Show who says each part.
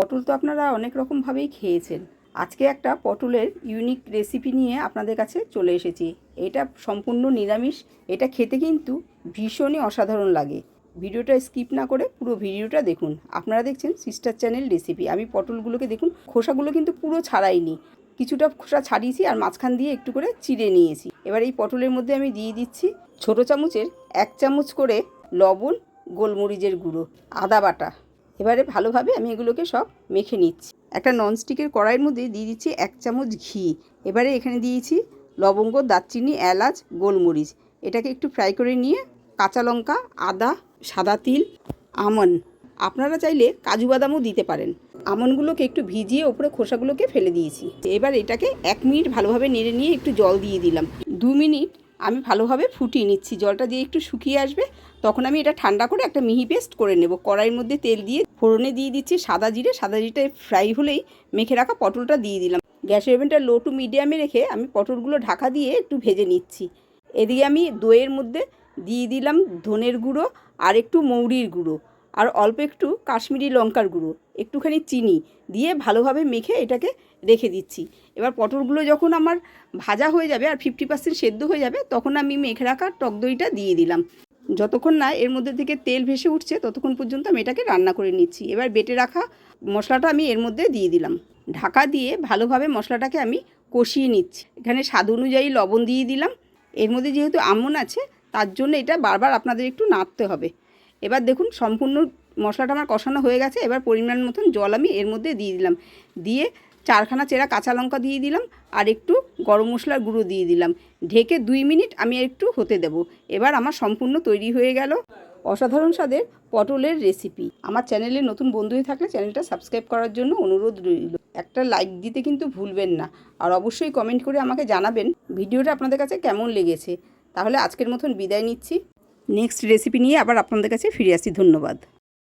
Speaker 1: পটল তো আপনারা অনেক রকমভাবেই খেয়েছেন। আজকে একটা পটলের ইউনিক রেসিপি নিয়ে আপনাদের কাছে চলে এসেছি। এটা সম্পূর্ণ নিরামিষ। এটা খেতে কিন্তু ভীষণই অসাধারণ লাগে। ভিডিওটা স্কিপ না করে পুরো ভিডিওটা দেখুন। আপনারা দেখছেন সিস্টার চ্যানেল রেসিপি। আমি পটলগুলোকে দেখুন, খোসাগুলো কিন্তু পুরো ছাড়াইনি, কিছুটা খোসা ছাড়িয়েছি আর মাঝখান দিয়ে একটু করে চিড়ে নিয়েছি। এবার এই পটলের মধ্যে আমি দিয়ে দিচ্ছি ছোটো চামচের 1 চামচ করে লবণ, গোলমরিচের গুঁড়ো, আদা বাটা। এবারে ভালোভাবে আমি এগুলোকে সব মেখে নিচ্ছি। একটা ননস্টিকের কড়াইয়ের মধ্যে দিয়ে দিচ্ছি 1 চামচ ঘি। এবারে এখানে দিয়েছি লবঙ্গ, দারচিনি, এলাচ, গোলমরিচ। এটাকে একটু ফ্রাই করে নিয়ে কাঁচা লঙ্কা, আদা, সাদা তিল, আমন্ড, আপনারা চাইলে কাজু বাদামও দিতে পারেন। আমন্ডগুলোকে একটু ভিজিয়ে ওপরে খোসাগুলোকে ফেলে দিয়েছি। এবার এটাকে 1 মিনিট ভালোভাবে নেড়ে নিয়ে একটু জল দিয়ে দিলাম। 2 মিনিট আমি ভালোভাবে ফুটিয়ে নিচ্ছি। জলটা দিয়ে একটু শুকিয়ে আসবে, তখন আমি এটা ঠান্ডা করে একটা মিহি পেস্ট করে নেব। কড়াইয়ের মধ্যে তেল দিয়ে ফোড়নে দিয়ে দিচ্ছি সাদা জিরে। সাদা জিরেটা ফ্রাই হলেই মেখে রাখা পটলটা দিয়ে দিলাম। গ্যাসের ওভেনটা লো টু মিডিয়ামে রেখে আমি পটলগুলো ঢাকা দিয়ে একটু ভেজে নিচ্ছি। এদিকে আমি দইয়ের মধ্যে দিয়ে দিলাম ধনের গুঁড়ো আর একটু মৌরির গুঁড়ো আর অল্প একটু কাশ্মীরি লঙ্কার গুঁড়ো, একটুখানি চিনি দিয়ে ভালোভাবে মেখে এটাকে রেখে দিচ্ছি। এবার পটলগুলো যখন আমার ভাজা হয়ে যাবে আর 50% সেদ্ধ হয়ে যাবে, তখন আমি মেখে রাখা টক দইটা দিয়ে দিলাম। যতক্ষণ না এর মধ্যে থেকে তেল ভেসে উঠছে ততক্ষণ পর্যন্ত আমি এটাকে রান্না করে নিচ্ছি। এবার বেটে রাখা মশলাটা আমি এর মধ্যে দিয়ে দিলাম। ঢাকা দিয়ে ভালোভাবে মশলাটাকে আমি কষিয়ে নিচ্ছি। এখানে স্বাদ অনুযায়ী লবণ দিয়ে দিলাম। এর মধ্যে যেহেতু আমন্ড আছে তার জন্য এটা বারবার আপনাদের একটু নাড়তে হবে। এবার দেখুন সম্পূর্ণ মশলাটা আমার কষানো হয়ে গেছে। এবার পরিমাণ মতন জল আমি এর মধ্যে দিয়ে দিলাম। দিয়ে 4খানা চেরা কাঁচা লঙ্কা দিয়ে দিলাম আর একটু গরম মশলার গুঁড়ো দিয়ে দিলাম। ঢেকে 2 মিনিট আমি একটু হতে দেব। এবার আমার সম্পূর্ণ তৈরি হয়ে গেল অসাধারণ স্বাদের পটলের রেসিপি। আমার চ্যানেলে নতুন বন্ধু হয়ে থাকলে চ্যানেলটা সাবস্ক্রাইব করার জন্য অনুরোধ রইল। একটা লাইক দিতে কিন্তু ভুলবেন না, আর অবশ্যই কমেন্ট করে আমাকে জানাবেন ভিডিওটা আপনাদের কাছে কেমন লেগেছে। তাহলে আজকের মতন বিদায় নিচ্ছি। নেক্সট রেসিপি নিয়ে আবার আপনাদের কাছে ফিরে আসি। ধন্যবাদ।